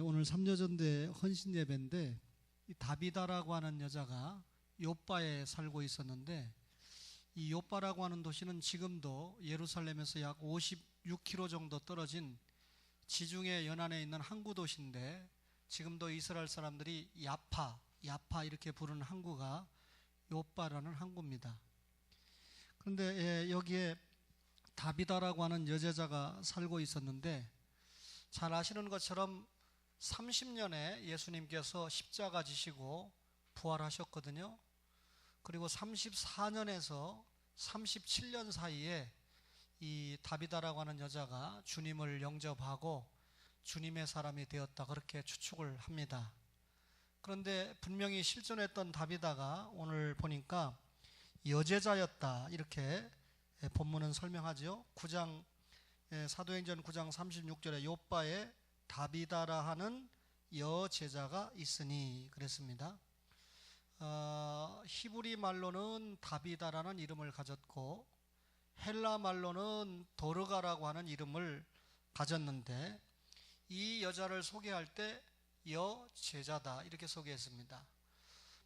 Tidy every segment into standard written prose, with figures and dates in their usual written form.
오늘 삼려전대 헌신 예배인데 이 다비다라고 하는 여자가 요바에 살고 있었는데 이 요바라고 하는 도시는 지금도 예루살렘에서 약 56km 정도 떨어진 지중해 연안에 있는 항구 도시인데 지금도 이스라엘 사람들이 야파 이렇게 부르는 항구가 요바라는 항구입니다. 그런데 여기에 다비다라고 하는 여제자가 살고 있었는데 잘 아시는 것처럼 30년에 예수님께서 십자가 지시고 부활하셨거든요. 그리고 34년에서 37년 사이에 이 다비다라고 하는 여자가 주님을 영접하고 주님의 사람이 되었다, 그렇게 추측을 합니다. 그런데 분명히 실존했던 다비다가 오늘 보니까 여제자였다, 이렇게 본문은 설명하죠. 사도행전 9장 36절에 요바에 다비다라 하는 여제자가 있으니 그랬습니다. 히브리 말로는 다비다라는 이름을 가졌고 헬라 말로는 도르가라고 하는 이름을 가졌는데 이 여자를 소개할 때 여제자다, 이렇게 소개했습니다.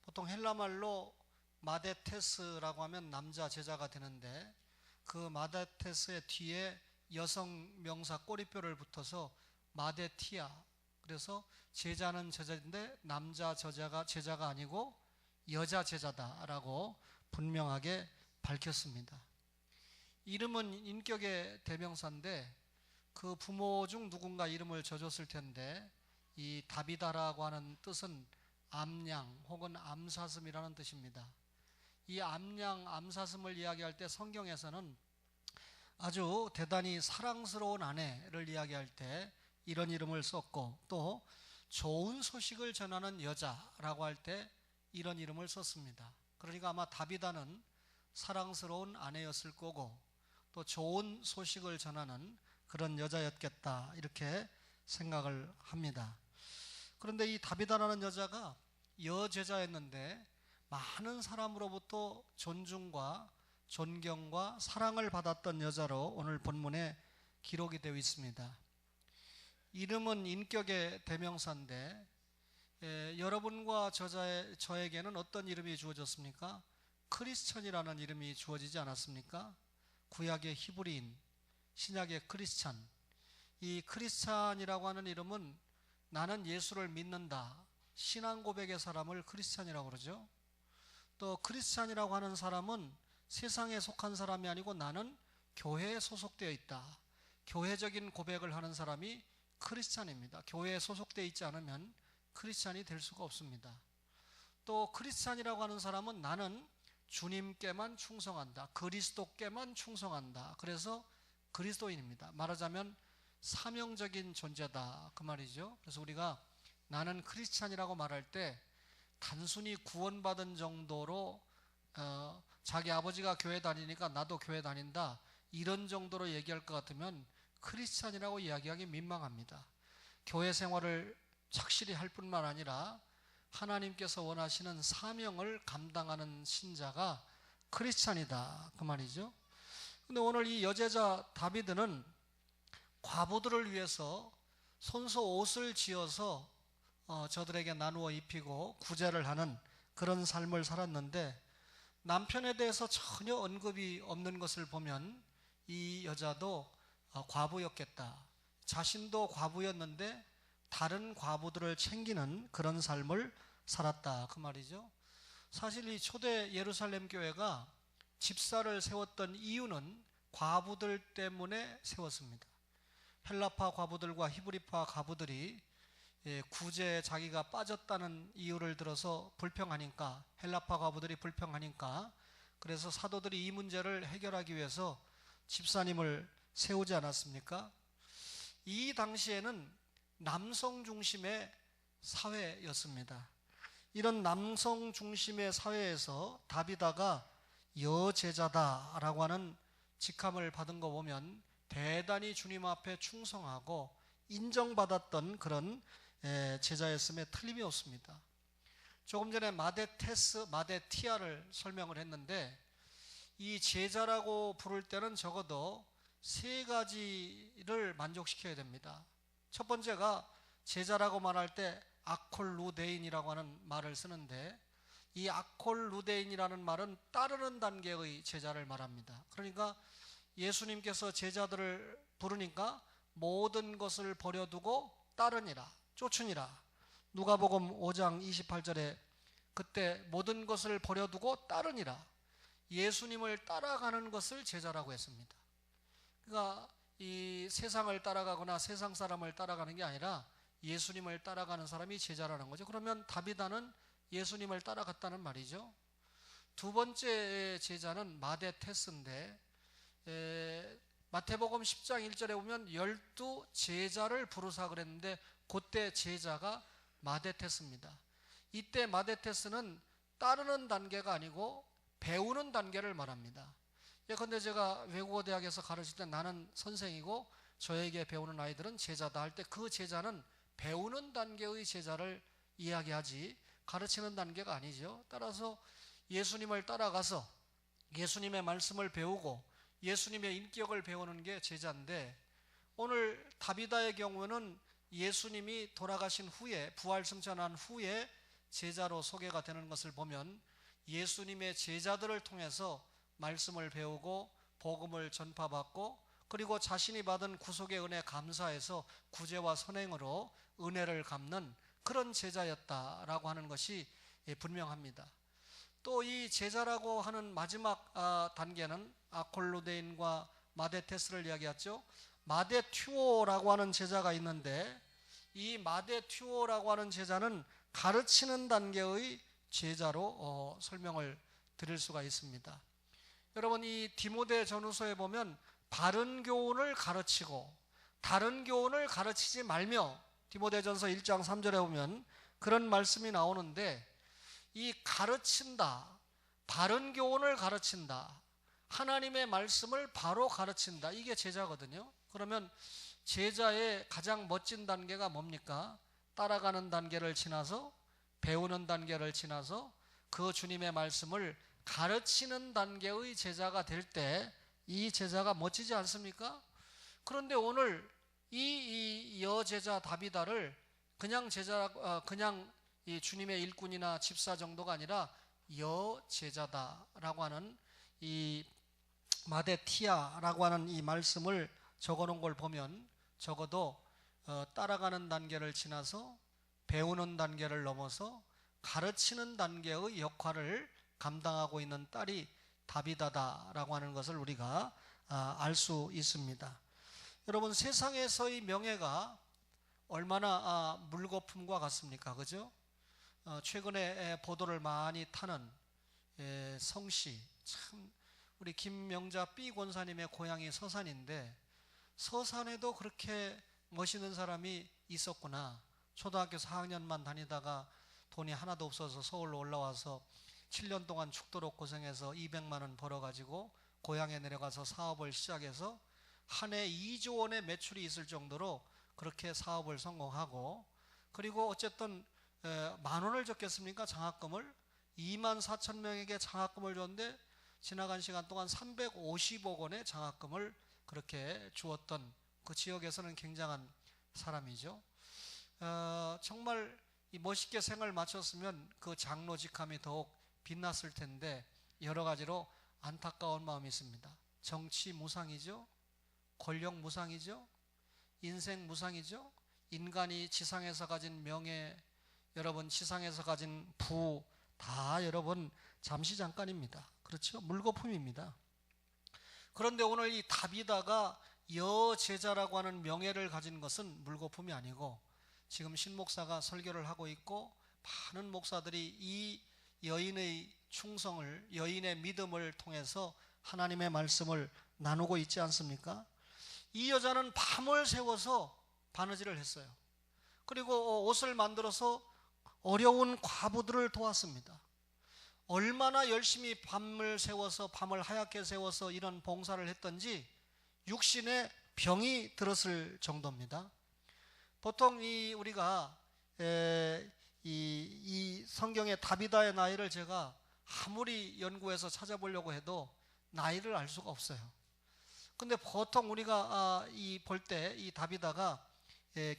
보통 헬라 말로 마데테스라고 하면 남자 제자가 되는데 그 마데테스의 뒤에 여성 명사 꼬리뼈를 붙어서 마데티아, 그래서 제자는 제자인데 남자 제자가 아니고 여자 제자다라고 분명하게 밝혔습니다. 이름은 인격의 대명사인데 그 부모 중 누군가 이름을 져줬을 텐데 이 다비다라고 하는 뜻은 암양 혹은 암사슴이라는 뜻입니다. 이 암양, 암사슴을 이야기할 때 성경에서는 아주 대단히 사랑스러운 아내를 이야기할 때 이런 이름을 썼고, 또 좋은 소식을 전하는 여자라고 할 때 이런 이름을 썼습니다. 그러니까 아마 다비다는 사랑스러운 아내였을 거고 또 좋은 소식을 전하는 그런 여자였겠다, 이렇게 생각을 합니다. 그런데 이 다비다라는 여자가 여제자였는데 많은 사람으로부터 존중과 존경과 사랑을 받았던 여자로 오늘 본문에 기록이 되어 있습니다. 이름은 인격의 대명사인데 여러분과 저에게는 어떤 이름이 주어졌습니까? 크리스천이라는 이름이 주어지지 않았습니까? 구약의 히브리인, 신약의 크리스찬. 이 크리스찬이라고 하는 이름은 나는 예수를 믿는다, 신앙 고백의 사람을 크리스찬이라고 그러죠. 또 크리스찬이라고 하는 사람은 세상에 속한 사람이 아니고 나는 교회에 소속되어 있다, 교회적인 고백을 하는 사람이 크리스찬입니다. 교회에 소속되어 있지 않으면 크리스찬이 될 수가 없습니다. 또 크리스찬이라고 하는 사람은 나는 주님께만 충성한다, 그리스도께만 충성한다, 그래서 그리스도인입니다. 말하자면 사명적인 존재다, 그 말이죠. 그래서 우리가 나는 크리스찬이라고 말할 때 단순히 구원받은 정도로 자기 아버지가 교회 다니니까 나도 교회 다닌다, 이런 정도로 얘기할 것 같으면 크리스찬이라고 이야기하기 민망합니다. 교회 생활을 착실히 할 뿐만 아니라 하나님께서 원하시는 사명을 감당하는 신자가 크리스찬이다, 그 말이죠. 근데 오늘 이 여제자 다비드는 과부들을 위해서 손수 옷을 지어서 저들에게 나누어 입히고 구제를 하는 그런 삶을 살았는데 남편에 대해서 전혀 언급이 없는 것을 보면 이 여자도 과부였겠다, 자신도 과부였는데 다른 과부들을 챙기는 그런 삶을 살았다, 그 말이죠. 사실 이 초대 예루살렘 교회가 집사를 세웠던 이유는 과부들 때문에 세웠습니다. 헬라파 과부들과 히브리파 과부들이 구제에 자기가 빠졌다는 이유를 들어서 불평하니까, 헬라파 과부들이 불평하니까, 그래서 사도들이 이 문제를 해결하기 위해서 집사님을 세우지 않았습니까? 이 당시에는 남성 중심의 사회였습니다. 이런 남성 중심의 사회에서 다비다가 여제자다라고 하는 직함을 받은 거 보면 대단히 주님 앞에 충성하고 인정받았던 그런 제자였음에 틀림이 없습니다. 조금 전에 마데티아를 설명을 했는데 이 제자라고 부를 때는 적어도 세 가지를 만족시켜야 됩니다. 첫 번째가 제자라고 말할 때 아콜루데인이라고 하는 말을 쓰는데, 이 아콜루데인이라는 말은 따르는 단계의 제자를 말합니다. 그러니까 예수님께서 제자들을 부르니까 모든 것을 버려두고 따르니라, 쫓으니라. 누가복음 5장 28절에 그때 모든 것을 버려두고 따르니라, 예수님을 따라가는 것을 제자라고 했습니다. 그러니까 이 세상을 따라가거나 세상 사람을 따라가는 게 아니라 예수님을 따라가는 사람이 제자라는 거죠. 그러면 다비다는 예수님을 따라갔다는 말이죠. 두 번째 제자는 마데테스인데, 마태복음 10장 1절에 보면 12 제자를 부르사 그랬는데 그때 제자가 마데테스입니다. 이때 마데테스는 따르는 단계가 아니고 배우는 단계를 말합니다. 예컨대 제가 외국어 대학에서 가르칠 때 나는 선생이고 저에게 배우는 아이들은 제자다 할 때 그 제자는 배우는 단계의 제자를 이야기하지 가르치는 단계가 아니죠. 따라서 예수님을 따라가서 예수님의 말씀을 배우고 예수님의 인격을 배우는 게 제자인데, 오늘 다비다의 경우는 예수님이 돌아가신 후에, 부활 승천한 후에 제자로 소개가 되는 것을 보면 예수님의 제자들을 통해서 말씀을 배우고 복음을 전파받고 그리고 자신이 받은 구속의 은혜 감사해서 구제와 선행으로 은혜를 갚는 그런 제자였다라고 하는 것이 분명합니다. 또 이 제자라고 하는 마지막 단계는 아콜루데인과 마데테스를 이야기했죠. 마데튜오라고 하는 제자가 있는데, 이 마데튜오라고 하는 제자는 가르치는 단계의 제자로 설명을 드릴 수가 있습니다. 여러분, 이 디모데 전후서에 보면 바른 교훈을 가르치고 다른 교훈을 가르치지 말며, 디모데전서 1장 3절에 보면 그런 말씀이 나오는데, 이 가르친다, 바른 교훈을 가르친다, 하나님의 말씀을 바로 가르친다, 이게 제자거든요. 그러면 제자의 가장 멋진 단계가 뭡니까? 따라가는 단계를 지나서 배우는 단계를 지나서 그 주님의 말씀을 가르치는 단계의 제자가 될 때 이 제자가 멋지지 않습니까? 그런데 오늘 이 여제자 다비다를 그냥 그냥 이 주님의 일꾼이나 집사 정도가 아니라 여제자다라고 하는 이 마데티아라고 하는 이 말씀을 적어놓은 걸 보면 적어도 따라가는 단계를 지나서 배우는 단계를 넘어서 가르치는 단계의 역할을 감당하고 있는 딸이 다비다다라고 하는 것을 우리가 알 수 있습니다. 여러분, 세상에서의 명예가 얼마나 물거품과 같습니까? 그죠? 최근에 보도를 많이 타는 성씨, 참 우리 김명자 B 권사님의 고향이 서산인데, 서산에도 그렇게 멋있는 사람이 있었구나. 초등학교 4학년만 다니다가 돈이 하나도 없어서 서울로 올라와서 7년 동안 죽도록 고생해서 200만 원 벌어가지고 고향에 내려가서 사업을 시작해서 한 해 2조 원의 매출이 있을 정도로 그렇게 사업을 성공하고, 그리고 어쨌든 만 원을 줬겠습니까? 장학금을 2만 4천 명에게 장학금을 줬는데 지나간 시간 동안 350억 원의 장학금을 그렇게 주었던 그 지역에서는 굉장한 사람이죠. 정말 이 멋있게 생을 마쳤으면 그 장로 직함이 더욱 빛났을 텐데 여러 가지로 안타까운 마음이 있습니다. 정치 무상이죠. 권력 무상이죠. 인생 무상이죠. 인간이 지상에서 가진 명예, 여러분 지상에서 가진 부, 다 여러분 잠시 잠깐입니다. 그렇죠? 물거품입니다. 그런데 오늘 이 다비다가 여제자라고 하는 명예를 가진 것은 물거품이 아니고, 지금 신목사가 설교를 하고 있고 많은 목사들이 이 여인의 충성을, 여인의 믿음을 통해서 하나님의 말씀을 나누고 있지 않습니까? 이 여자는 밤을 새워서 바느질을 했어요. 그리고 옷을 만들어서 어려운 과부들을 도왔습니다. 얼마나 열심히 밤을 새워서, 밤을 하얗게 새워서 이런 봉사를 했던지 육신에 병이 들었을 정도입니다. 보통 우리가 이 성경의 다비다의 나이를 제가 아무리 연구해서 찾아보려고 해도 나이를 알 수가 없어요. 근데 보통 우리가 볼 때 이 다비다가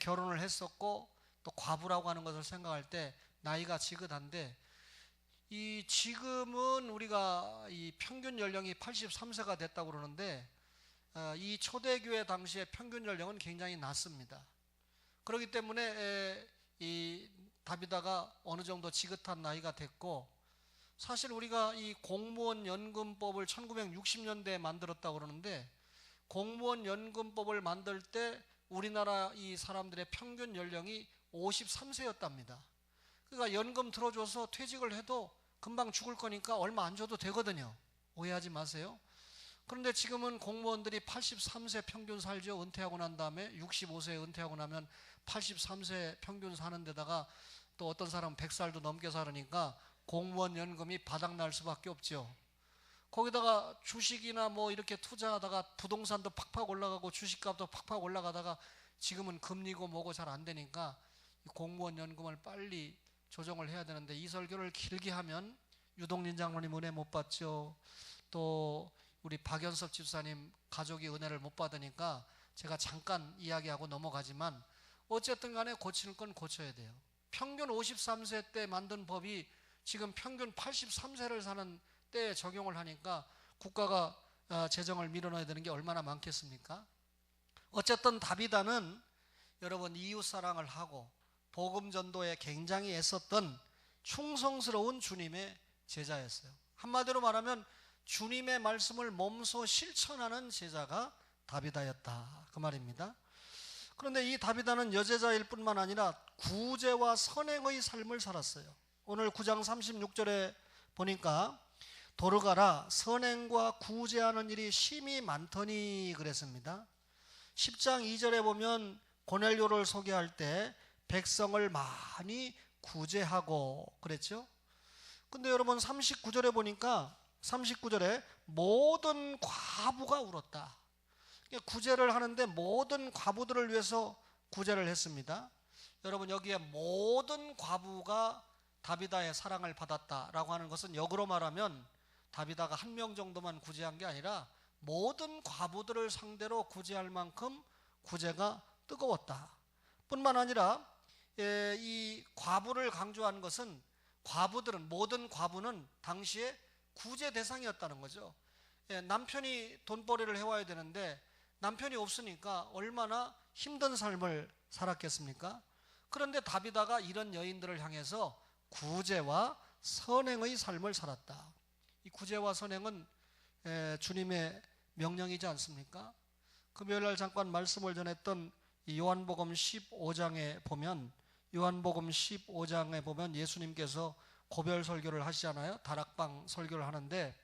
결혼을 했었고 또 과부라고 하는 것을 생각할 때 나이가 지긋한데, 이 지금은 우리가 이 평균 연령이 83세가 됐다고 그러는데 이 초대교회 당시의 평균 연령은 굉장히 낮습니다. 그렇기 때문에 이 다비다가 어느 정도 지긋한 나이가 됐고, 사실 우리가 이 공무원 연금법을 1960년대에 만들었다고 그러는데, 공무원 연금법을 만들 때 우리나라 이 사람들의 평균 연령이 53세였답니다. 그러니까 연금 들어줘서 퇴직을 해도 금방 죽을 거니까 얼마 안 줘도 되거든요. 오해하지 마세요. 그런데 지금은 공무원들이 83세 평균 살죠. 은퇴하고 난 다음에 65세에 은퇴하고 나면 83세 평균 사는 데다가 또 어떤 사람은 100살도 넘게 살으니까 공무원 연금이 바닥날 수밖에 없죠. 거기다가 주식이나 뭐 이렇게 투자하다가 부동산도 팍팍 올라가고 주식값도 팍팍 올라가다가 지금은 금리고 뭐고 잘 안 되니까 공무원 연금을 빨리 조정을 해야 되는데, 이 설교를 길게 하면 유동진 장로님 은혜 못 받죠. 또 우리 박연섭 집사님 가족이 은혜를 못 받으니까 제가 잠깐 이야기하고 넘어가지만, 어쨌든 간에 고치는 건 고쳐야 돼요. 평균 53세 때 만든 법이 지금 평균 83세를 사는 때에 적용을 하니까 국가가 재정을 밀어넣어야 되는 게 얼마나 많겠습니까? 어쨌든 다비다는 여러분 이웃사랑을 하고 복음 전도에 굉장히 애썼던 충성스러운 주님의 제자였어요. 한마디로 말하면 주님의 말씀을 몸소 실천하는 제자가 다비다였다, 그 말입니다. 그런데 이 다비다는 여제자일 뿐만 아니라 구제와 선행의 삶을 살았어요. 오늘 9장 36절에 보니까 도르가라 선행과 구제하는 일이 심히 많더니 그랬습니다. 10장 2절에 보면 고넬료를 소개할 때 백성을 많이 구제하고 그랬죠. 근데 여러분 39절에 보니까 39절에 모든 과부가 울었다. 구제를 하는데 모든 과부들을 위해서 구제를 했습니다. 여러분 여기에 모든 과부가 다비다의 사랑을 받았다라고 하는 것은 역으로 말하면 다비다가 한 명 정도만 구제한 게 아니라 모든 과부들을 상대로 구제할 만큼 구제가 뜨거웠다. 뿐만 아니라 이 과부를 강조한 것은 과부들은, 모든 과부는 당시에 구제 대상이었다는 거죠. 남편이 돈벌이를 해와야 되는데 남편이 없으니까 얼마나 힘든 삶을 살았겠습니까? 그런데 다비다가 이런 여인들을 향해서 구제와 선행의 삶을 살았다. 이 구제와 선행은 주님의 명령이지 않습니까? 금요일날 잠깐 말씀을 전했던 요한복음 15장에 보면, 요한복음 15장에 보면 예수님께서 고별 설교를 하시잖아요. 다락방 설교를 하는데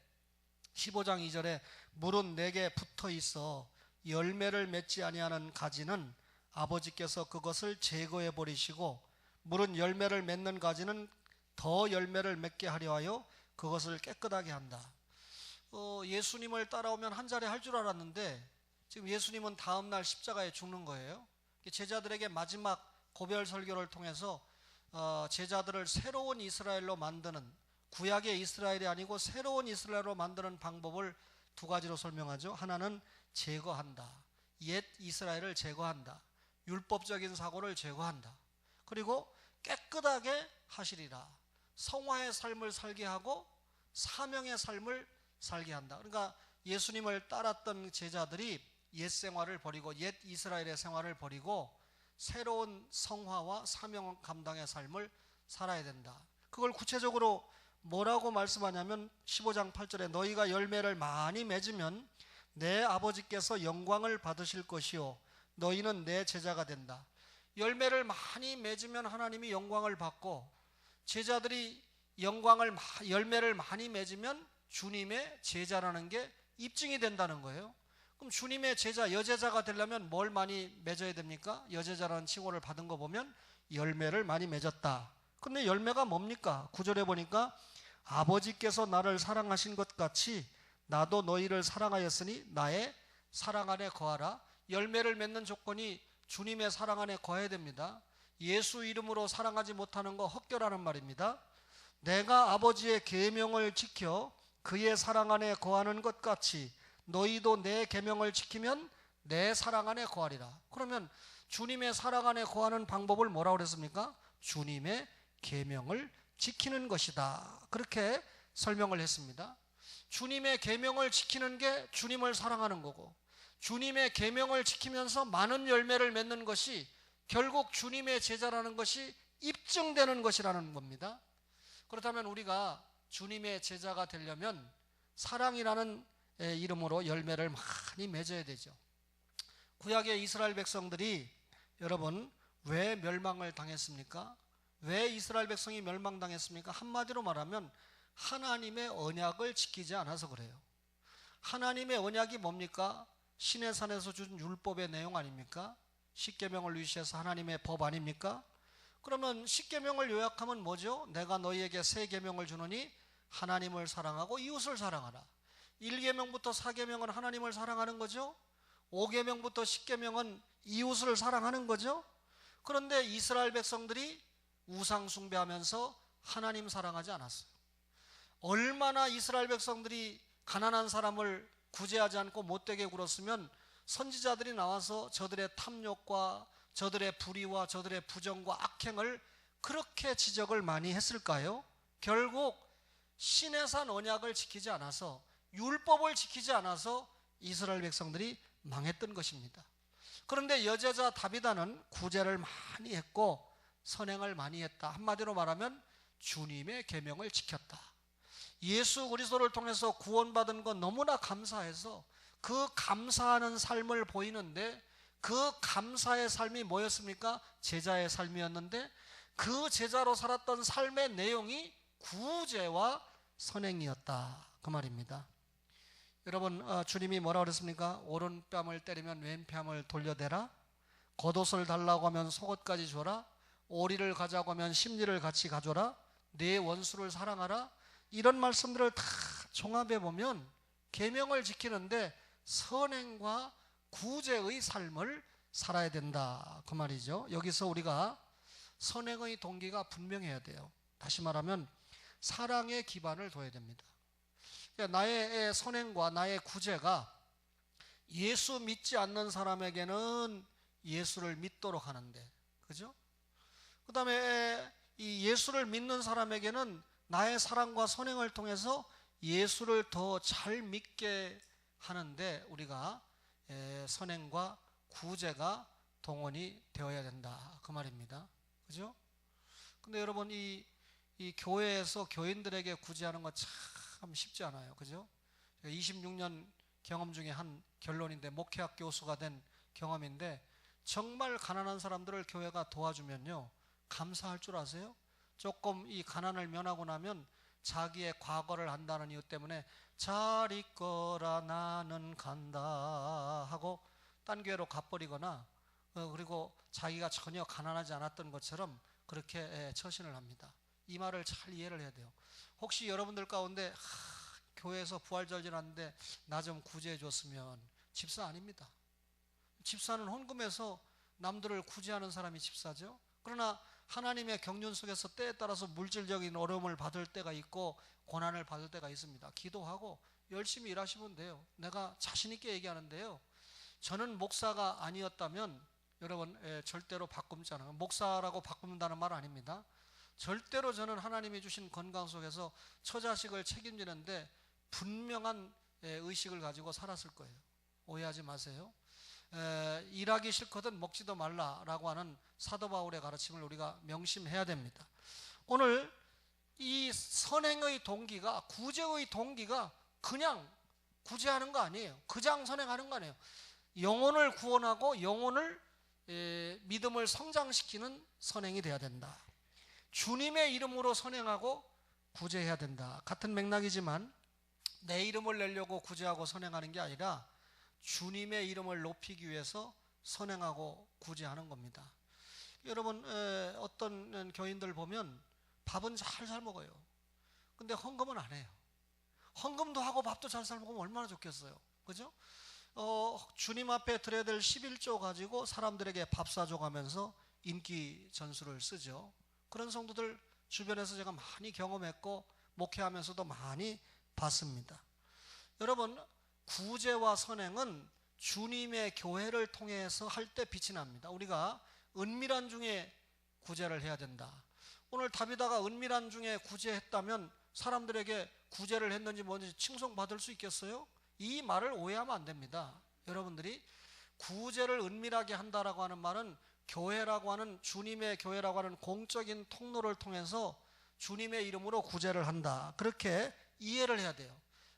15장 2절에 물은 내게 붙어 있어 열매를 맺지 아니하는 가지는 아버지께서 그것을 제거해 버리시고, 물은 열매를 맺는 가지는 더 열매를 맺게 하려 하여 그것을 깨끗하게 한다. 예수님을 따라오면 한 자리 할 줄 알았는데 지금 예수님은 다음날 십자가에 죽는 거예요. 제자들에게 마지막 고별 설교를 통해서 제자들을 새로운 이스라엘로 만드는, 구약의 이스라엘이 아니고 새로운 이스라엘로 만드는 방법을 두 가지로 설명하죠. 하나는 제거한다. 옛 이스라엘을 제거한다. 율법적인 사고를 제거한다. 그리고 깨끗하게 하시리라. 성화의 삶을 살게 하고 사명의 삶을 살게 한다. 그러니까 예수님을 따랐던 제자들이 옛 생활을 버리고, 옛 이스라엘의 생활을 버리고 새로운 성화와 사명 감당의 삶을 살아야 된다. 그걸 구체적으로 뭐라고 말씀하냐면 15장 8절에 너희가 열매를 많이 맺으면 내 아버지께서 영광을 받으실 것이요 너희는 내 제자가 된다. 열매를 많이 맺으면 하나님이 영광을 받고, 제자들이 열매를 많이 맺으면 주님의 제자라는 게 입증이 된다는 거예요. 그럼 주님의 제자, 여제자가 되려면 뭘 많이 맺어야 됩니까? 여제자라는 칭호를 받은 거 보면 열매를 많이 맺었다. 근데 열매가 뭡니까? 9절에 보니까 아버지께서 나를 사랑하신 것 같이 나도 너희를 사랑하였으니 나의 사랑 안에 거하라. 열매를 맺는 조건이 주님의 사랑 안에 거해야 됩니다. 예수 이름으로 사랑하지 못하는 거 헛결하는 말입니다. 내가 아버지의 계명을 지켜 그의 사랑 안에 거하는 것 같이 너희도 내 계명을 지키면 내 사랑 안에 거하리라. 그러면 주님의 사랑 안에 거하는 방법을 뭐라고 그랬습니까? 주님의 계명을 지키는 것이다. 그렇게 설명을 했습니다. 주님의 계명을 지키는 게 주님을 사랑하는 거고, 주님의 계명을 지키면서 많은 열매를 맺는 것이 결국 주님의 제자라는 것이 입증되는 것이라는 겁니다. 그렇다면 우리가 주님의 제자가 되려면 사랑이라는 이름으로 열매를 많이 맺어야 되죠. 구약의 이스라엘 백성들이 여러분 왜 멸망을 당했습니까? 왜 이스라엘 백성이 멸망당했습니까? 한마디로 말하면 하나님의 언약을 지키지 않아서 그래요. 하나님의 언약이 뭡니까? 시내산에서 준 율법의 내용 아닙니까? 십계명을 위시해서 하나님의 법 아닙니까? 그러면 십계명을 요약하면 뭐죠? 내가 너희에게 세 계명을 주노니 하나님을 사랑하고 이웃을 사랑하라. 1계명부터 4계명은 하나님을 사랑하는 거죠. 5계명부터 10계명은 이웃을 사랑하는 거죠. 그런데 이스라엘 백성들이 우상 숭배하면서 하나님 사랑하지 않았어요. 얼마나 이스라엘 백성들이 가난한 사람을 구제하지 않고 못되게 굴었으면 선지자들이 나와서 저들의 탐욕과 저들의 불의와 저들의 부정과 악행을 그렇게 지적을 많이 했을까요? 결국 시내산 언약을 지키지 않아서, 율법을 지키지 않아서 이스라엘 백성들이 망했던 것입니다. 그런데 여제자 다비다는 구제를 많이 했고 선행을 많이 했다. 한마디로 말하면 주님의 계명을 지켰다. 예수 그리스도를 통해서 구원받은 것 너무나 감사해서 그 감사하는 삶을 보이는데, 그 감사의 삶이 뭐였습니까? 제자의 삶이었는데, 그 제자로 살았던 삶의 내용이 구제와 선행이었다, 그 말입니다. 여러분, 주님이 뭐라고 그랬습니까? 오른뺨을 때리면 왼뺨을 돌려대라. 겉옷을 달라고 하면 속옷까지 줘라. 오리를 가자고 하면 심리를 같이 가져라. 내 원수를 사랑하라. 이런 말씀들을 다 종합해 보면 계명을 지키는데 선행과 구제의 삶을 살아야 된다, 그 말이죠. 여기서 우리가 선행의 동기가 분명해야 돼요. 다시 말하면 사랑의 기반을 둬야 됩니다. 나의 선행과 나의 구제가 예수 믿지 않는 사람에게는 예수를 믿도록 하는데, 그죠? 그 다음에 이 예수를 믿는 사람에게는 나의 사랑과 선행을 통해서 예수를 더 잘 믿게 하는데 우리가 선행과 구제가 동원이 되어야 된다, 그 말입니다. 그죠? 근데 여러분, 이 교회에서 교인들에게 구제하는 건 참 쉽지 않아요. 그죠? 26년 경험 중에 한 결론인데, 목회학 교수가 된 경험인데, 정말 가난한 사람들을 교회가 도와주면요, 감사할 줄 아세요? 조금 이 가난을 면하고 나면 자기의 과거를 안다는 이유 때문에 잘 있거라 나는 간다 하고 딴 교회로 가버리거나, 그리고 자기가 전혀 가난하지 않았던 것처럼 그렇게 처신을 합니다. 이 말을 잘 이해를 해야 돼요. 혹시 여러분들 가운데 교회에서 부활절 지났는데 나 좀 구제해 줬으면, 집사 아닙니다. 집사는 헌금해서 남들을 구제하는 사람이 집사죠. 그러나 하나님의 경륜 속에서 때에 따라서 물질적인 어려움을 받을 때가 있고 고난을 받을 때가 있습니다. 기도하고 열심히 일하시면 돼요. 내가 자신 있게 얘기하는데요, 저는 목사가 아니었다면 여러분, 절대로 바꿈지 않아요. 목사라고 바꾼다는 말 아닙니다. 절대로 저는 하나님이 주신 건강 속에서 처자식을 책임지는데 분명한 의식을 가지고 살았을 거예요. 오해하지 마세요. 일하기 싫거든 먹지도 말라라고 하는 사도 바울의 가르침을 우리가 명심해야 됩니다. 오늘 이 선행의 동기가, 구제의 동기가 그냥 구제하는 거 아니에요. 그냥 선행하는 거 아니에요. 영혼을 구원하고 영혼을 믿음을 성장시키는 선행이 돼야 된다. 주님의 이름으로 선행하고 구제해야 된다. 같은 맥락이지만 내 이름을 내려고 구제하고 선행하는 게 아니라 주님의 이름을 높이기 위해서 선행하고 구제하는 겁니다. 여러분, 어떤 교인들 보면 밥은 잘 먹어요. 근데 헌금은 안 해요. 헌금도 하고 밥도 잘 먹으면 얼마나 좋겠어요. 그죠? 주님 앞에 드려야 될 11조 가지고 사람들에게 밥 사줘가면서 인기 전술을 쓰죠. 그런 성도들 주변에서 제가 많이 경험했고 목회하면서도 많이 봤습니다. 여러분, 구제와 선행은 주님의 교회를 통해서 할 때 빛이 납니다. 우리가 은밀한 중에 구제를 해야 된다. 오늘 다비다가 은밀한 중에 구제했다면 사람들에게 구제를 했는지 뭔지 칭송받을 수 있겠어요? 이 말을 오해하면 안 됩니다. 여러분들이 구제를 은밀하게 한다라고 하는 말은 교회라고 하는, 주님의 교회라고 하는 공적인 통로를 통해서 주님의 이름으로 구제를 한다, 그렇게 이해를 해야 돼요.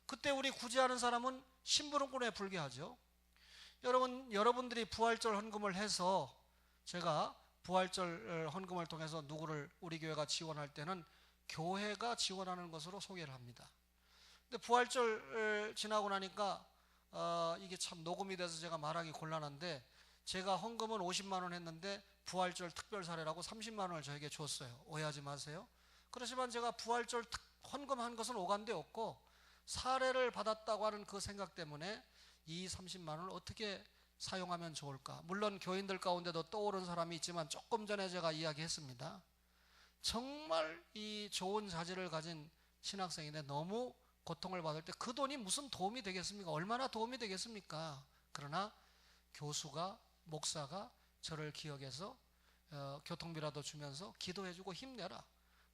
그때 우리 구제하는 사람은 심부름꾼에 불과하죠. 여러분들이 부활절 헌금을 해서, 제가 부활절 헌금을 통해서 누구를 우리 교회가 지원할 때는 교회가 지원하는 것으로 소개를 합니다. 근데 부활절 지나고 나니까 이게 참 녹음이 돼서 제가 말하기 곤란한데, 제가 헌금은 50만 원 했는데 부활절 특별 사례라고 30만 원을 저에게 줬어요. 오해하지 마세요. 그렇지만 제가 부활절 헌금한 것은 오간데 없고, 사례를 받았다고 하는 그 생각 때문에 이 30만 원을 어떻게 사용하면 좋을까. 물론 교인들 가운데도 떠오른 사람이 있지만 조금 전에 제가 이야기했습니다. 정말 이 좋은 자질을 가진 신학생인데 너무 고통을 받을 때 그 돈이 무슨 도움이 되겠습니까? 얼마나 도움이 되겠습니까? 그러나 교수가, 목사가 저를 기억해서 교통비라도 주면서 기도해주고 힘내라,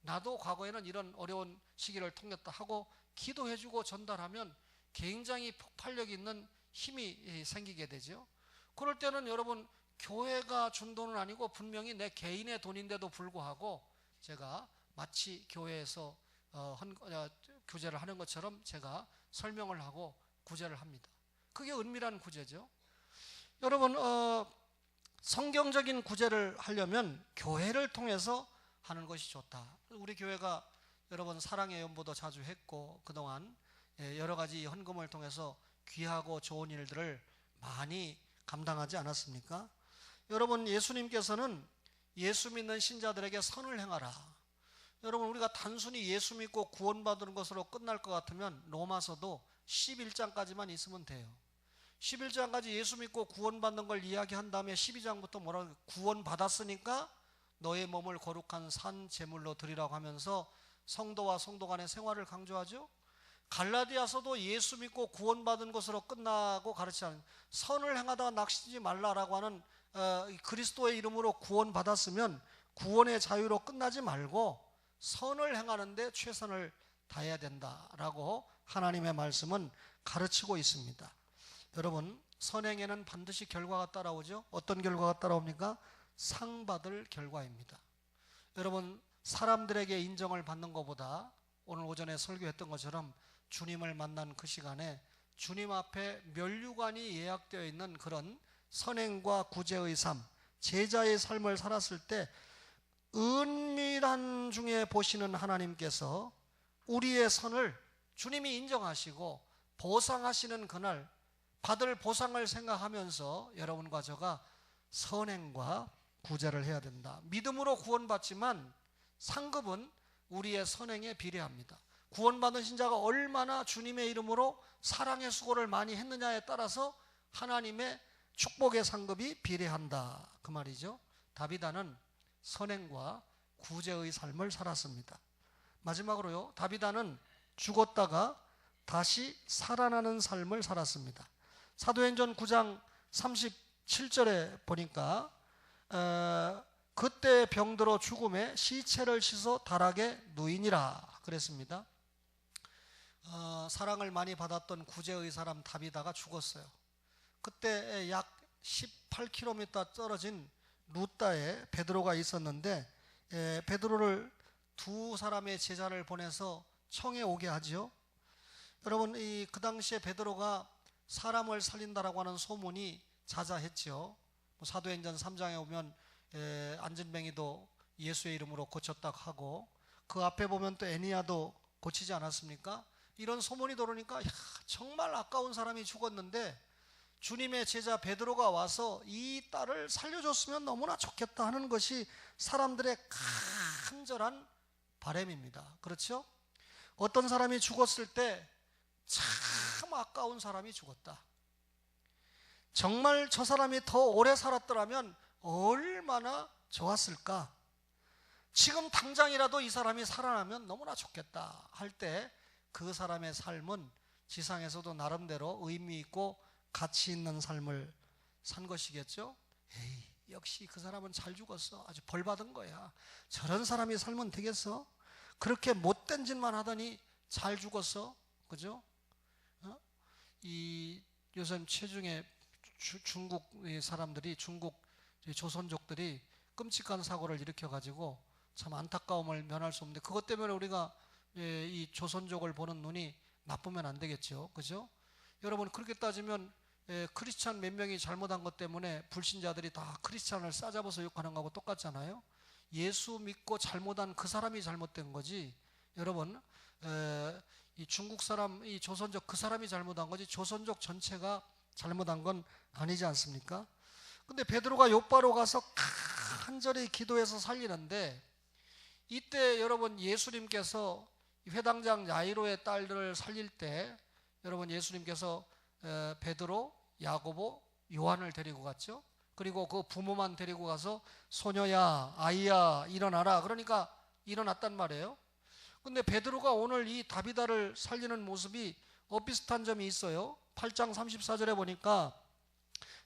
나도 과거에는 이런 어려운 시기를 통했다 하고 기도해주고 전달하면 굉장히 폭발력 있는 힘이 생기게 되죠. 그럴 때는 여러분, 교회가 준 돈은 아니고 분명히 내 개인의 돈인데도 불구하고 제가 마치 교회에서 구제를 하는 것처럼 제가 설명을 하고 구제를 합니다. 그게 은밀한 구제죠. 여러분, 성경적인 구제를 하려면 교회를 통해서 하는 것이 좋다. 우리 교회가 여러분 사랑의 연보도 자주 했고, 그동안 여러 가지 헌금을 통해서 귀하고 좋은 일들을 많이 감당하지 않았습니까? 여러분, 예수님께서는 예수 믿는 신자들에게 선을 행하라. 여러분, 우리가 단순히 예수 믿고 구원받는 것으로 끝날 것 같으면 로마서도 11장까지만 있으면 돼요. 11장까지 예수 믿고 구원받는 걸 이야기한 다음에 12장부터 뭐라고, 구원받았으니까 너의 몸을 거룩한 산 제물로 드리라고 하면서 성도와 성도 간의 생활을 강조하죠. 갈라디아서도 예수 믿고 구원받은 것으로 끝나고 가르치지 않은, 선을 행하다가 낙심하지 말라라고 하는 그리스도의 이름으로 구원받았으면 구원의 자유로 끝나지 말고 선을 행하는데 최선을 다해야 된다라고 하나님의 말씀은 가르치고 있습니다. 여러분, 선행에는 반드시 결과가 따라오죠. 어떤 결과가 따라옵니까? 상 받을 결과입니다. 여러분, 사람들에게 인정을 받는 것보다 오늘 오전에 설교했던 것처럼 주님을 만난 그 시간에 주님 앞에 면류관이 예약되어 있는 그런 선행과 구제의 삶, 제자의 삶을 살았을 때 은밀한 중에 보시는 하나님께서 우리의 선을 주님이 인정하시고 보상하시는 그날 받을 보상을 생각하면서 여러분과 저가 선행과 구제를 해야 된다. 믿음으로 구원받지만 상급은 우리의 선행에 비례합니다. 구원받은 신자가 얼마나 주님의 이름으로 사랑의 수고를 많이 했느냐에 따라서 하나님의 축복의 상급이 비례한다, 그 말이죠. 다비다는 선행과 구제의 삶을 살았습니다. 마지막으로요, 다비다는 죽었다가 다시 살아나는 삶을 살았습니다. 사도행전 9장 37절에 보니까 그때 병들어 죽음에 시체를 씻어 다락에 누이니라 그랬습니다. 사랑을 많이 받았던 구제의 사람 다비다가 죽었어요. 그때 약 18km 떨어진 루따에 베드로가 있었는데 베드로를 두 사람의 제자를 보내서 청에 오게 하죠. 여러분, 그 당시에 베드로가 사람을 살린다라고 하는 소문이 자자했죠. 사도행전 3장에 오면 안진뱅이도 예수의 이름으로 고쳤다고 하고, 그 앞에 보면 또 애니야도 고치지 않았습니까? 이런 소문이 돌으니까 정말 아까운 사람이 죽었는데 주님의 제자 베드로가 와서 이 딸을 살려줬으면 너무나 좋겠다 하는 것이 사람들의 간절한 바람입니다. 그렇죠? 어떤 사람이 죽었을 때 참 아까운 사람이 죽었다, 정말 저 사람이 더 오래 살았더라면 얼마나 좋았을까, 지금 당장이라도 이 사람이 살아나면 너무나 좋겠다 할 때 그 사람의 삶은 지상에서도 나름대로 의미 있고 가치 있는 삶을 산 것이겠죠. 에이, 역시 그 사람은 잘 죽었어. 아주 벌 받은 거야. 저런 사람이 살면 되겠어? 그렇게 못된 짓만 하더니 잘 죽었어. 그죠? 이 요즘 체중에 중국 사람들이, 중국 조선족들이 끔찍한 사고를 일으켜가지고 참 안타까움을 면할 수 없는데, 그것 때문에 우리가 이 조선족을 보는 눈이 나쁘면 안 되겠죠. 그죠? 여러분, 그렇게 따지면 크리스찬 몇 명이 잘못한 것 때문에 불신자들이 다 크리스찬을 싸잡아서 욕하는 거하고 똑같잖아요. 예수 믿고 잘못한 그 사람이 잘못된 거지, 여러분, 이 중국 사람, 이 조선족 그 사람이 잘못한 거지 조선족 전체가 잘못한 건 아니지 않습니까? 근데 베드로가 욥바로 가서 간절히 기도해서 살리는데, 이때 여러분 예수님께서 회당장 야이로의 딸들을 살릴 때 여러분 예수님께서 베드로, 야고보, 요한을 데리고 갔죠. 그리고 그 부모만 데리고 가서 소녀야, 아이야, 일어나라. 그러니까 일어났단 말이에요. 근데 베드로가 오늘 이 다비다를 살리는 모습이 비슷한 점이 있어요. 8장 34절에 보니까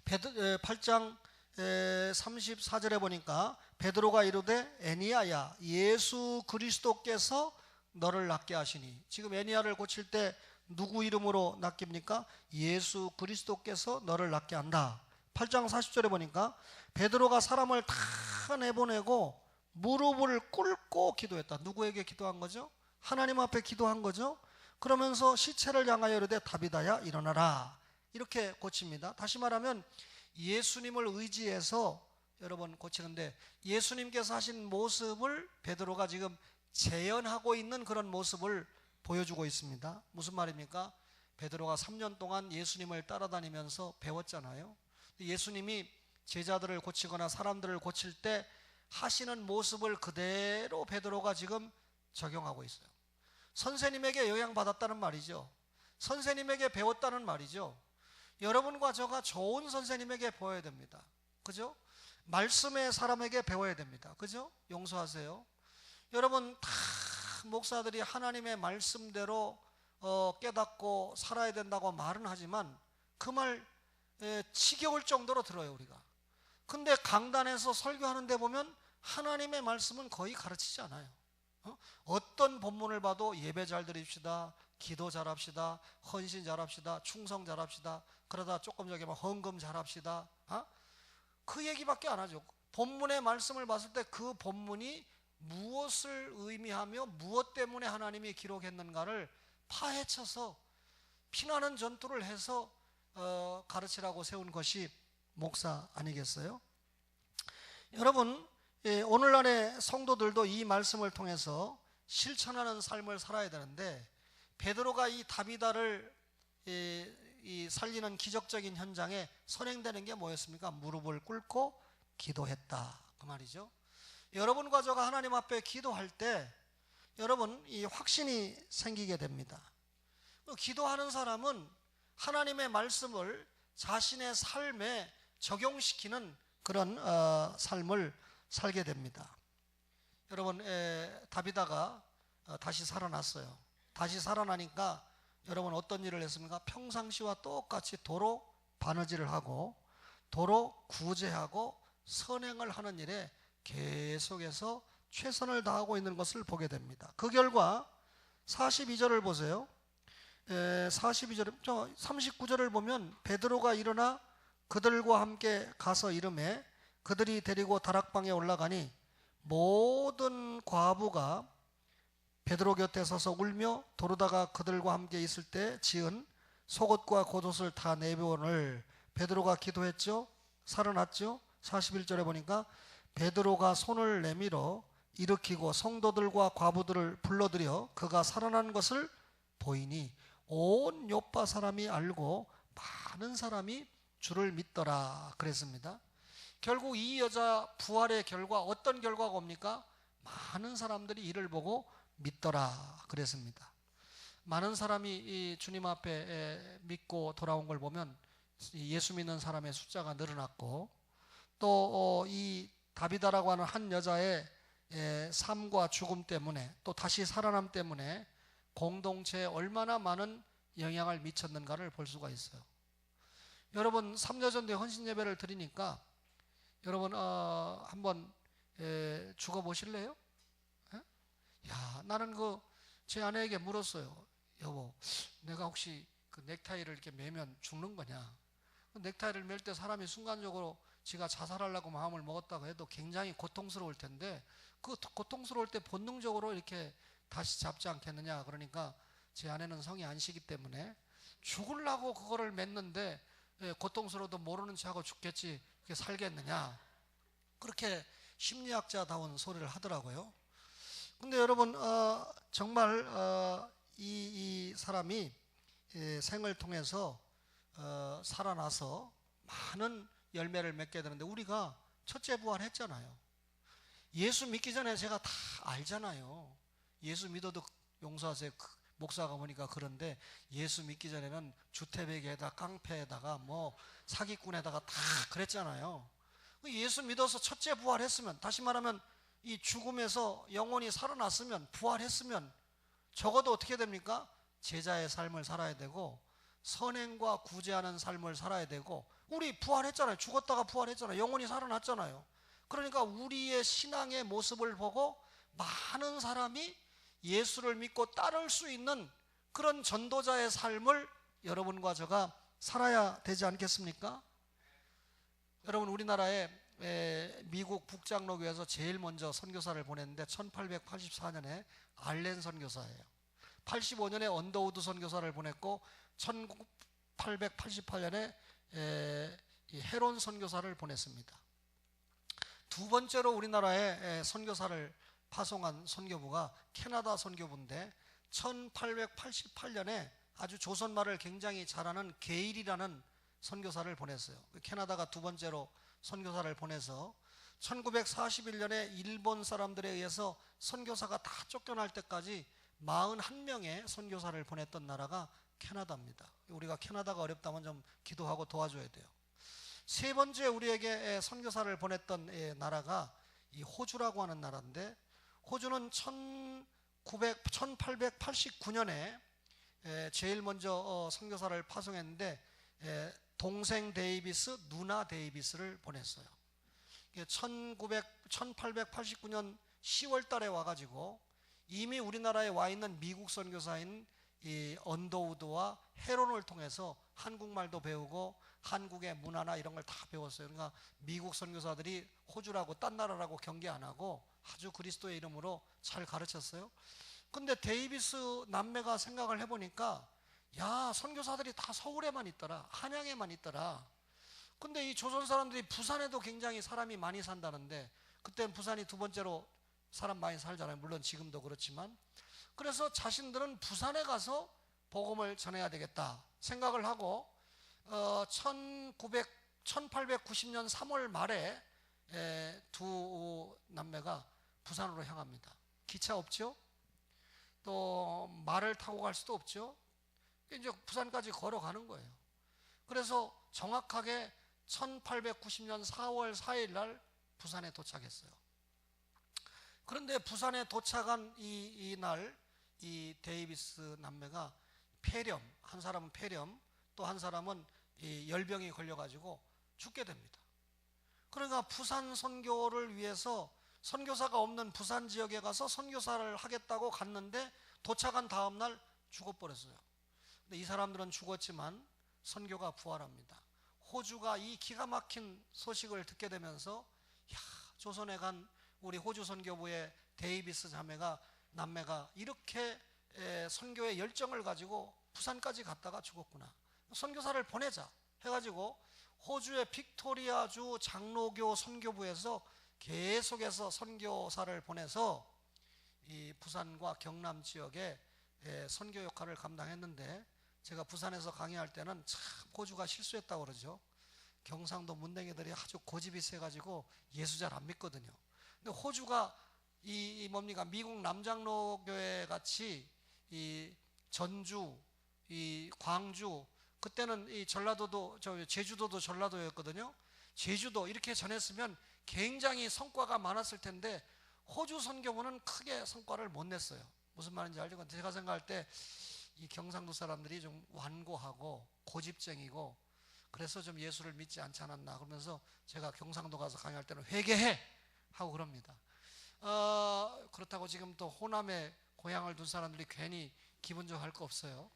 8장 34절에 보니까 베드로가 이르되 애니야야, 예수 그리스도께서 너를 낫게 하시니. 지금 애니야를 고칠 때 누구 이름으로 낚입니까? 예수 그리스도께서 너를 낫게 한다. 8장 40절에 보니까 베드로가 사람을 다 내보내고 무릎을 꿇고 기도했다. 누구에게 기도한 거죠? 하나님 앞에 기도한 거죠. 그러면서 시체를 향하여 이르되 다비다야 일어나라. 이렇게 고칩니다. 다시 말하면 예수님을 의지해서 여러분 고치는데, 예수님께서 하신 모습을 베드로가 지금 재현하고 있는 그런 모습을 보여주고 있습니다. 무슨 말입니까? 베드로가 3년 동안 예수님을 따라다니면서 배웠잖아요. 예수님이 제자들을 고치거나 사람들을 고칠 때 하시는 모습을 그대로 베드로가 지금 적용하고 있어요. 선생님에게 영향받았다는 말이죠. 선생님에게 배웠다는 말이죠. 여러분과 저가 좋은 선생님에게 배워야 됩니다. 그죠? 말씀의 사람에게 배워야 됩니다. 그죠? 용서하세요. 여러분, 다 목사들이 하나님의 말씀대로 깨닫고 살아야 된다고 말은 하지만 그 말 지겨울 정도로 들어요, 우리가. 근데 강단에서 설교하는 데 보면 하나님의 말씀은 거의 가르치지 않아요. 어떤 본문을 봐도 예배 잘 드립시다, 기도 잘합시다, 헌신 잘합시다, 충성 잘합시다, 그러다 조금 저기 헌금 잘합시다, 그 얘기밖에 안 하죠. 본문의 말씀을 봤을 때 그 본문이 무엇을 의미하며 무엇 때문에 하나님이 기록했는가를 파헤쳐서 피나는 전투를 해서 가르치라고 세운 것이 목사 아니겠어요? 여러분, 오늘날의 성도들도 이 말씀을 통해서 실천하는 삶을 살아야 되는데, 베드로가 이 다비다를 이 살리는 기적적인 현장에 선행되는 게 뭐였습니까? 무릎을 꿇고 기도했다, 그 말이죠. 여러분과 저가 하나님 앞에 기도할 때 여러분 이 확신이 생기게 됩니다. 기도하는 사람은 하나님의 말씀을 자신의 삶에 적용시키는 그런 삶을 살게 됩니다. 여러분, 다비다가 다시 살아났어요. 다시 살아나니까 여러분 어떤 일을 했습니까? 평상시와 똑같이 도로 바느질을 하고 도로 구제하고 선행을 하는 일에 계속해서 최선을 다하고 있는 것을 보게 됩니다. 그 결과 42절을 보세요. 39절을 보면 베드로가 일어나 그들과 함께 가서 이르매 그들이 데리고 다락방에 올라가니 모든 과부가 베드로 곁에 서서 울며 도로다가 그들과 함께 있을 때 지은 속옷과 겉옷을 다 내려오늘. 베드로가 기도했죠. 살아났죠. 41절에 보니까 베드로가 손을 내밀어 일으키고 성도들과 과부들을 불러들여 그가 살아난 것을 보이니 온 요파 사람이 알고 많은 사람이 주를 믿더라 그랬습니다. 결국 이 여자 부활의 결과, 어떤 결과가 옵니까? 많은 사람들이 이를 보고 믿더라 그랬습니다. 많은 사람이 이 주님 앞에 믿고 돌아온 걸 보면 예수 믿는 사람의 숫자가 늘어났고, 또 이 다비다라고 하는 한 여자의 삶과 죽음 때문에 또 다시 살아남 때문에 공동체에 얼마나 많은 영향을 미쳤는가를 볼 수가 있어요. 여러분 3여전도에 헌신 예배를 드리니까 여러분 한번 죽어 보실래요? 야, 나는 제 아내에게 물었어요. 여보, 내가 혹시 그 넥타이를 이렇게 매면 죽는 거냐? 넥타이를 맬 때 사람이 순간적으로 지가 자살하려고 마음을 먹었다고 해도 굉장히 고통스러울 텐데 그 고통스러울 때 본능적으로 이렇게 다시 잡지 않겠느냐? 그러니까 제 아내는 성이 아니시기 때문에 죽으려고 그거를 맸는데 고통스러워도 모르는 척하고 죽겠지, 그게 살겠느냐? 그렇게 심리학자다운 소리를 하더라고요. 근데 여러분 정말 이 사람이 생을 통해서 살아나서 많은 열매를 맺게 되는데 우리가 첫째 부활했잖아요. 예수 믿기 전에 제가 다 알잖아요. 예수 믿어도 용서하세요. 목사가 보니까 그런데 예수 믿기 전에는 주태백에다 깡패에다가 뭐 사기꾼에다가 다 그랬잖아요. 예수 믿어서 첫째 부활했으면, 다시 말하면 이 죽음에서 영혼이 살아났으면, 부활했으면 적어도 어떻게 됩니까? 제자의 삶을 살아야 되고 선행과 구제하는 삶을 살아야 되고, 우리 부활했잖아요. 죽었다가 부활했잖아요. 영혼이 살아났잖아요. 그러니까 우리의 신앙의 모습을 보고 많은 사람이 예수를 믿고 따를 수 있는 그런 전도자의 삶을 여러분과 제가 살아야 되지 않겠습니까? 여러분, 우리나라에 미국 북장로교에서 제일 먼저 선교사를 보냈는데 1884년에 알렌 선교사예요. 85년에 언더우드 선교사를 보냈고 1888년에 헤론 선교사를 보냈습니다. 두 번째로 우리나라에 선교사를 파송한 선교부가 캐나다 선교부인데 1888년에 아주 조선말을 굉장히 잘하는 게일이라는 선교사를 보냈어요. 캐나다가 두 번째로 선교사를 보내서 1941년에 일본 사람들에 의해서 선교사가 다 쫓겨날 때까지 41명의 선교사를 보냈던 나라가 캐나다입니다. 우리가 캐나다가 어렵다면 좀 기도하고 도와줘야 돼요. 세 번째 우리에게 선교사를 보냈던 나라가 이 호주라고 하는 나라인데, 호주는 1889년에 제일 먼저 선교사를 파송했는데 동생 데이비스, 누나 데이비스를 보냈어요. 1889년 10월 달에 와가지고 이미 우리나라에 와 있는 미국 선교사인 이 언더우드와 헤론을 통해서 한국말도 배우고 한국의 문화나 이런 걸 다 배웠어요. 그러니까 미국 선교사들이 호주라고 딴 나라라고 경계 안 하고 아주 그리스도의 이름으로 잘 가르쳤어요. 근데 데이비스 남매가 생각을 해보니까, 야, 선교사들이 다 서울에만 있더라, 한양에만 있더라. 근데 이 조선 사람들이 부산에도 굉장히 사람이 많이 산다는데, 그때는 부산이 두 번째로 사람 많이 살잖아요. 물론 지금도 그렇지만. 그래서 자신들은 부산에 가서 복음을 전해야 되겠다 생각을 하고 1890년 3월 말에 두 남매가 부산으로 향합니다. 기차 없죠? 또 말을 타고 갈 수도 없죠? 이제 부산까지 걸어가는 거예요. 그래서 정확하게 1890년 4월 4일 날 부산에 도착했어요. 그런데 부산에 도착한 이날 이 데이비스 남매가 폐렴, 한 사람은 폐렴, 또 한 사람은 이 열병이 걸려가지고 죽게 됩니다. 그러니까 부산 선교를 위해서 선교사가 없는 부산 지역에 가서 선교사를 하겠다고 갔는데 도착한 다음 날 죽어버렸어요. 근데 이 사람들은 죽었지만 선교가 부활합니다. 호주가 이 기가 막힌 소식을 듣게 되면서, 야, 조선에 간 우리 호주 선교부의 데이비스 남매가 이렇게 선교의 열정을 가지고 부산까지 갔다가 죽었구나. 선교사를 보내자 해가지고 호주의 빅토리아주 장로교 선교부에서 계속해서 선교사를 보내서 이 부산과 경남 지역에 선교 역할을 감당했는데, 제가 부산에서 강의할 때는 참 호주가 실수했다고 그러죠. 경상도 문댕이들이 아주 고집이 세가지고 예수 잘 안 믿거든요. 근데 호주가 이 뭡니까, 미국 남장로교회 같이 이 전주, 이 광주, 그때는 이 전라도도 제주도도 전라도였거든요. 제주도 이렇게 전했으면 굉장히 성과가 많았을 텐데 호주 선교부는 크게 성과를 못 냈어요. 무슨 말인지 알죠? 제가 생각할 때 이 경상도 사람들이 좀 완고하고 고집쟁이고, 그래서 좀 예수를 믿지 않지 않았나. 그러면서 제가 경상도 가서 강의할 때는 회개해 하고 그럽니다. 그렇다고 지금 또 호남에 고향을 둔 사람들이 괜히 기분 좋아할 거 없어요.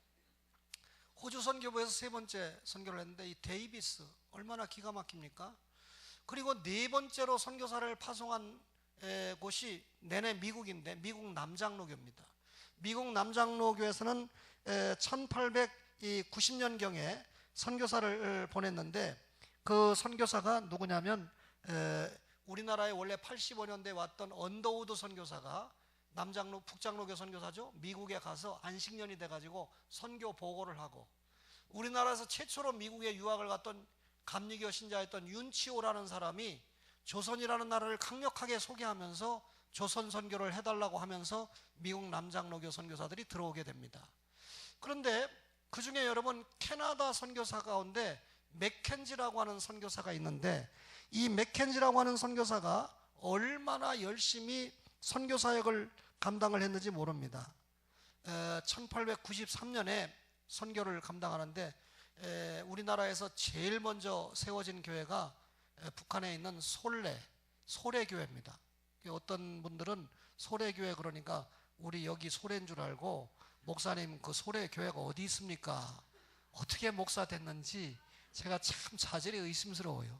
호주 선교부에서 세 번째 선교를 했는데 이 데이비스 얼마나 기가 막힙니까? 그리고 네 번째로 선교사를 파송한 곳이 내내 미국인데 미국 남장로교입니다. 미국 남장로교에서는 1890년경에 선교사를 보냈는데 그 선교사가 누구냐면 우리나라에 원래 85년대에 왔던 언더우드 선교사가 남장로 북장로교 선교사죠. 미국에 가서 안식년이 돼가지고 선교 보고를 하고, 우리나라에서 최초로 미국에 유학을 갔던 감리교 신자였던 윤치호라는 사람이 조선이라는 나라를 강력하게 소개하면서 조선 선교를 해달라고 하면서 미국 남장로교 선교사들이 들어오게 됩니다. 그런데 그 중에 여러분 캐나다 선교사 가운데 맥켄지라고 하는 선교사가 있는데, 이 맥켄지라고 하는 선교사가 얼마나 열심히 선교 사역을 감당을 했는지 모릅니다. 1893년에 선교를 감당하는데 우리나라에서 제일 먼저 세워진 교회가 북한에 있는 소래교회입니다. 어떤 분들은 소래교회 그러니까 우리 여기 소래인 줄 알고, 목사님 그 소래교회가 어디 있습니까? 어떻게 목사 됐는지 제가 참 자질이 의심스러워요.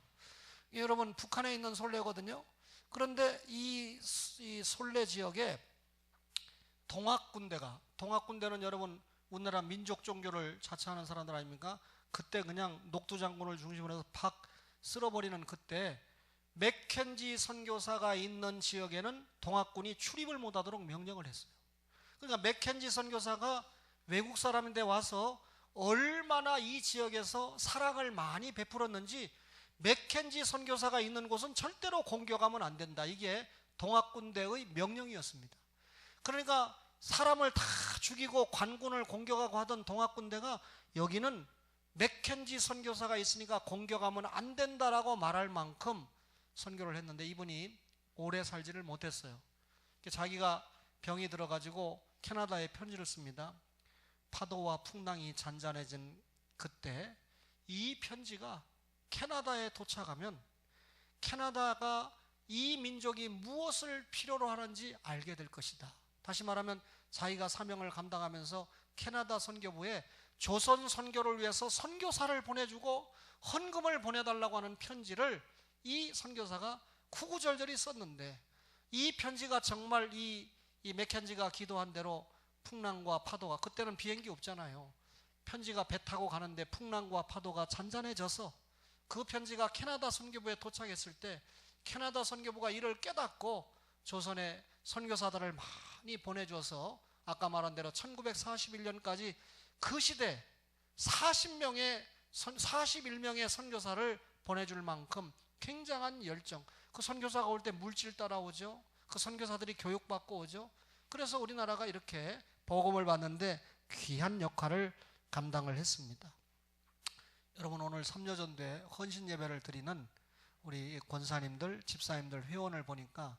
여러분 북한에 있는 솔레거든요. 그런데 이 솔레 지역에 동학군대는 여러분 우리나라 민족 종교를 자처하는 사람들 아닙니까? 그때 그냥 녹두장군을 중심으로 해서 팍 쓸어버리는 그때 맥켄지 선교사가 있는 지역에는 동학군이 출입을 못하도록 명령을 했어요. 그러니까 맥켄지 선교사가 외국 사람인데 와서 얼마나 이 지역에서 사랑을 많이 베풀었는지, 맥켄지 선교사가 있는 곳은 절대로 공격하면 안 된다. 이게 동학군대의 명령이었습니다. 그러니까 사람을 다 죽이고 관군을 공격하고 하던 동학군대가 여기는 맥켄지 선교사가 있으니까 공격하면 안 된다라고 말할 만큼 선교를 했는데 이분이 오래 살지를 못했어요. 자기가 병이 들어가지고 캐나다에 편지를 씁니다. 파도와 풍랑이 잔잔해진 그때 이 편지가 캐나다에 도착하면 캐나다가 이 민족이 무엇을 필요로 하는지 알게 될 것이다. 다시 말하면 자기가 사명을 감당하면서 캐나다 선교부에 조선 선교를 위해서 선교사를 보내주고 헌금을 보내달라고 하는 편지를 이 선교사가 구구절절히 썼는데, 이 편지가 정말 이 맥켄지가 기도한 대로 풍랑과 파도가, 그때는 비행기 없잖아요. 편지가 배 타고 가는데 풍랑과 파도가 잔잔해져서 그 편지가 캐나다 선교부에 도착했을 때 캐나다 선교부가 이를 깨닫고 조선에 선교사들을 많이 보내줘서 아까 말한 대로 1941년까지 그 시대 41명의 선교사를 보내줄 만큼 굉장한 열정. 그 선교사가 올 때 물질 따라오죠. 그 선교사들이 교육받고 오죠. 그래서 우리나라가 이렇게 복음을 받는데 귀한 역할을 감당을 했습니다. 여러분 오늘 삼려전도에 헌신 예배를 드리는 우리 권사님들, 집사님들, 회원을 보니까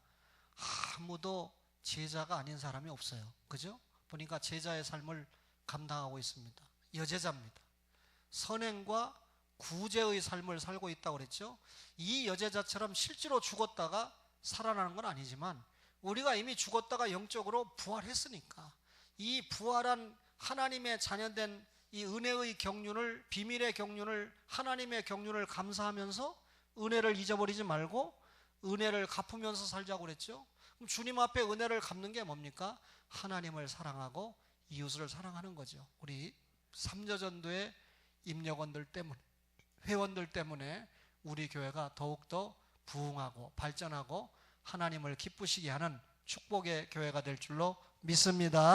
아무도 제자가 아닌 사람이 없어요. 그죠? 보니까 제자의 삶을 감당하고 있습니다. 여제자입니다. 선행과 구제의 삶을 살고 있다고 그랬죠. 이 여제자처럼 실제로 죽었다가 살아나는 건 아니지만 우리가 이미 죽었다가 영적으로 부활했으니까 이 부활한 하나님의 자녀된 이 은혜의 경륜을, 비밀의 경륜을, 하나님의 경륜을 감사하면서 은혜를 잊어버리지 말고 은혜를 갚으면서 살자고 그랬죠. 그럼 주님 앞에 은혜를 갚는 게 뭡니까? 하나님을 사랑하고 이웃을 사랑하는 거죠. 우리 삼려전도의 임역원들 때문에, 회원들 때문에 우리 교회가 더욱더 부흥하고 발전하고 하나님을 기쁘시게 하는 축복의 교회가 될 줄로 믿습니다.